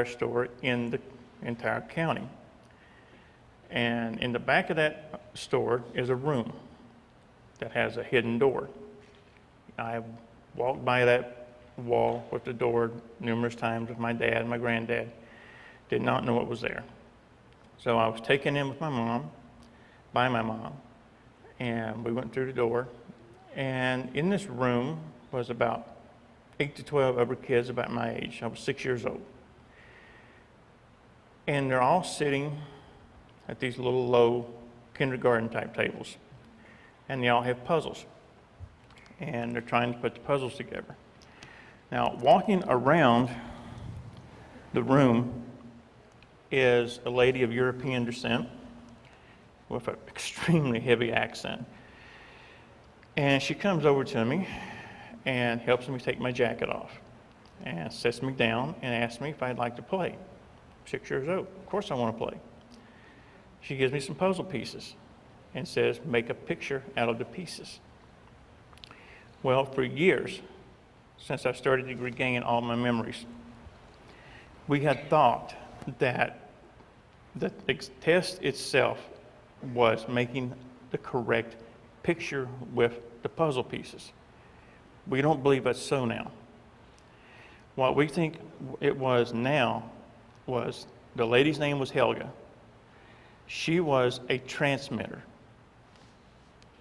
store in the entire county. And in the back of that store is a room that has a hidden door. I walked by that wall with the door numerous times with my dad and my granddad. Did not know what was there. So I was taken in with my mom, by my mom, and we went through the door. And in this room was about 8 to 12 other kids about my age. I was 6 years old. And they're all sitting at these little low kindergarten type tables. And they all have puzzles. And they're trying to put the puzzles together. Now, walking around the room is a lady of European descent with an extremely heavy accent. And she comes over to me and helps me take my jacket off and sits me down and asks me if I'd like to play. 6 years old. Of course I want to play. She gives me some puzzle pieces and says, make a picture out of the pieces. Well, for years, since I started to regain all my memories, we had thought that the test itself was making the correct picture with the puzzle pieces. We don't believe that's so now. What we think it was now was the lady's name was Helga. She was a transmitter.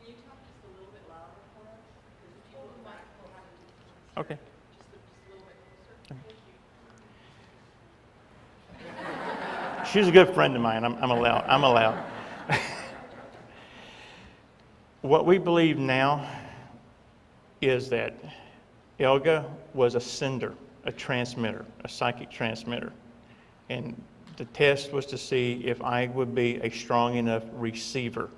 Can you talk just a little bit louder for us? Because if you hold the microphone, Okay. just a little bit closer. She's a good friend of mine. I'm allowed. What we believe now is that Elga was a sender, a transmitter, a psychic transmitter. And the test was to see if I would be a strong enough receiver.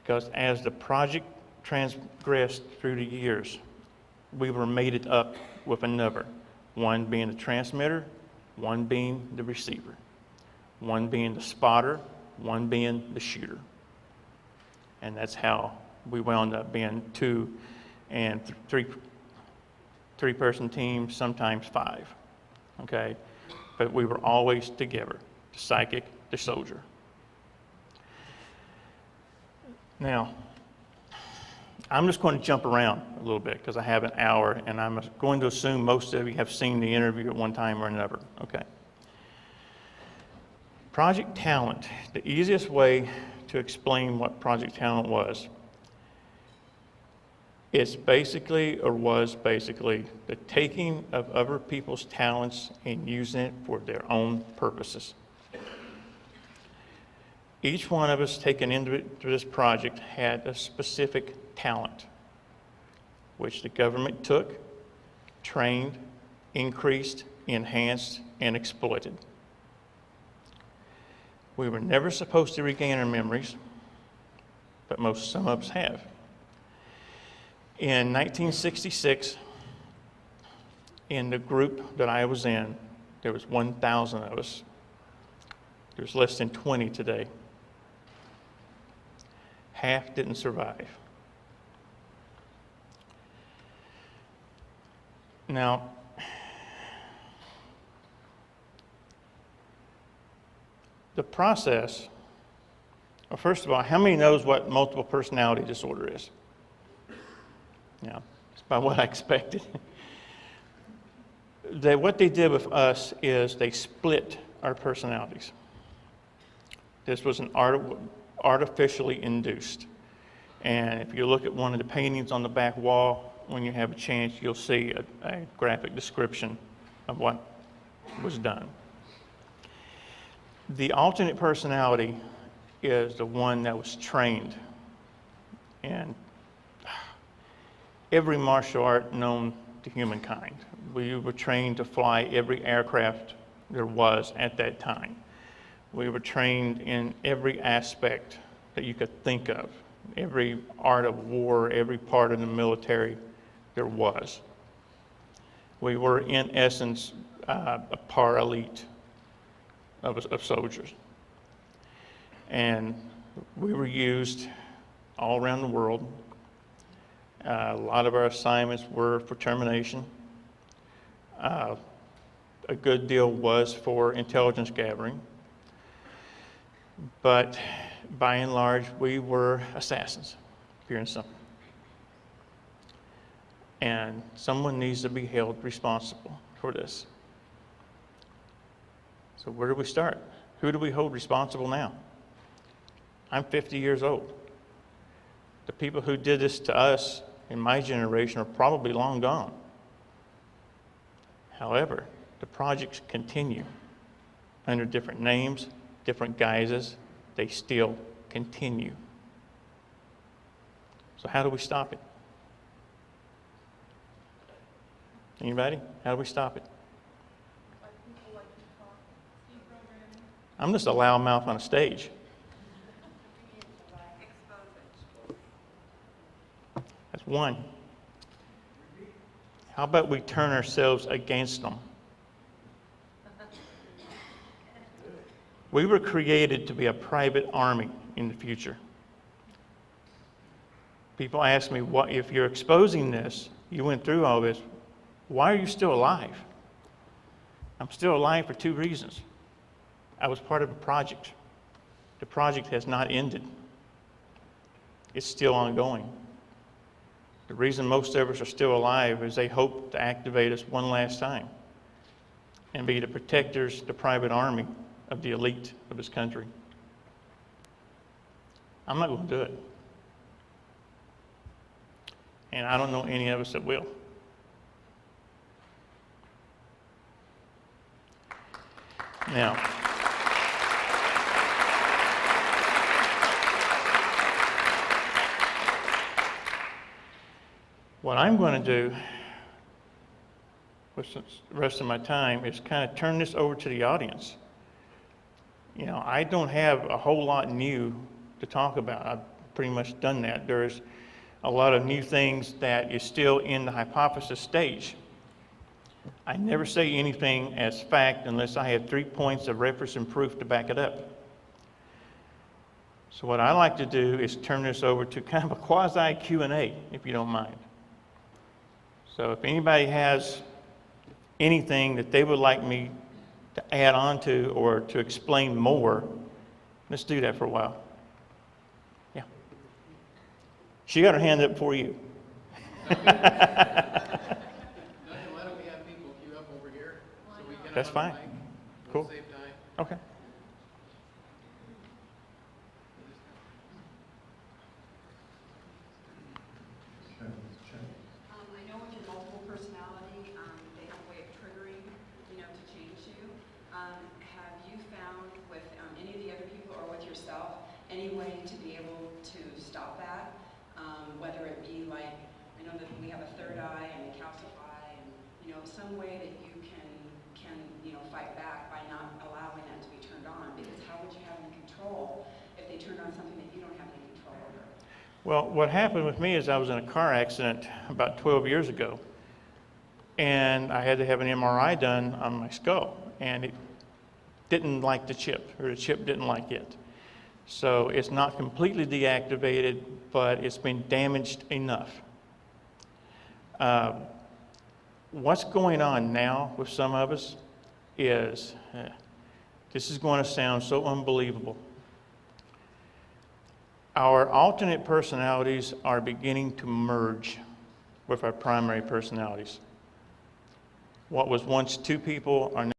Because as the project transgressed through the years, we were mated up with another. One being the transmitter, one being the receiver. One being the spotter, one being the shooter. And that's how we wound up being 2 and 3-person teams, sometimes 5. Okay? But we were always together, the psychic, the soldier. Now, I'm just going to jump around a little bit because I have an hour, and I'm going to assume most of you have seen the interview at one time or another. Okay. Project Talent, the easiest way to explain what Project Talent was, it's basically, or was basically, the taking of other people's talents and using it for their own purposes. Each one of us taken into this project had a specific talent, which the government took, trained, increased, enhanced, and exploited. We were never supposed to regain our memories, but some of us have. In 1966, in the group that I was in, there was 1,000 of us. There's less than 20 today. Half didn't survive. Now, the process, well, first of all, how many knows what multiple personality disorder is? Yeah, it's about what I expected. What they did with us is they split our personalities. This was an artificially induced. And if you look at one of the paintings on the back wall, when you have a chance, you'll see a graphic description of what was done. The alternate personality is the one that was trained in every martial art known to humankind. We were trained to fly every aircraft there was at that time. We were trained in every aspect that you could think of, every art of war, every part of the military there was. We were, in essence, a par elite of soldiers. And we were used all around the world. A lot of our assignments were for termination. a good deal was for intelligence gathering. But by and large, we were assassins, pure and simple. And someone needs to be held responsible for this. So where do we start? Who do we hold responsible now? I'm 50 years old. The people who did this to us in my generation are probably long gone. However, the projects continue under different names, different guises. They still continue. So how do we stop it? Anybody? How do we stop it? Like people like to talk, speed programming, I'm just a loudmouth on a stage. expose it. That's one. How about we turn ourselves against them? We were created to be a private army in the future. People ask me, what if you're exposing this, you went through all this, why are you still alive? I'm still alive for two reasons. I was part of a project. The project has not ended. It's still ongoing. The reason most of us are still alive is they hope to activate us one last time and be the protectors, the private army of the elite of this country. I'm not going to do it. And I don't know any of us that will. Now, what I'm going to do with the rest of my time is kind of turn this over to the audience. You know, I don't have a whole lot new to talk about. I've pretty much done that. There's a lot of new things that is still in the hypothesis stage. I never say anything as fact unless I have 3 points of reference and proof to back it up. So what I like to do is turn this over to kind of a quasi Q&A, if you don't mind. So if anybody has anything that they would like me to add on to or to explain more, let's do that for a while. Yeah. She got her hand up for you. Why don't we have people queue up over here so we can That's have a fine. mic? Cool. We'll save time. Okay. I know with your multiple personality, they have a way of triggering, to change you. Have you found with any of the other people or with yourself, any way to be able to stop that? Whether it be like, I know that we have a third eye and a calcify, and, some way that you can fight back by not allowing that to be turned on, because how would you have any control if they turned on something that you don't have any control over? Well, what happened with me is I was in a car accident about 12 years ago, and I had to have an MRI done on my skull, and it didn't like the chip, or the chip didn't like it. So it's not completely deactivated, but it's been damaged enough. What's going on now with some of us is, this is going to sound so unbelievable. Our alternate personalities are beginning to merge with our primary personalities. What was once two people are now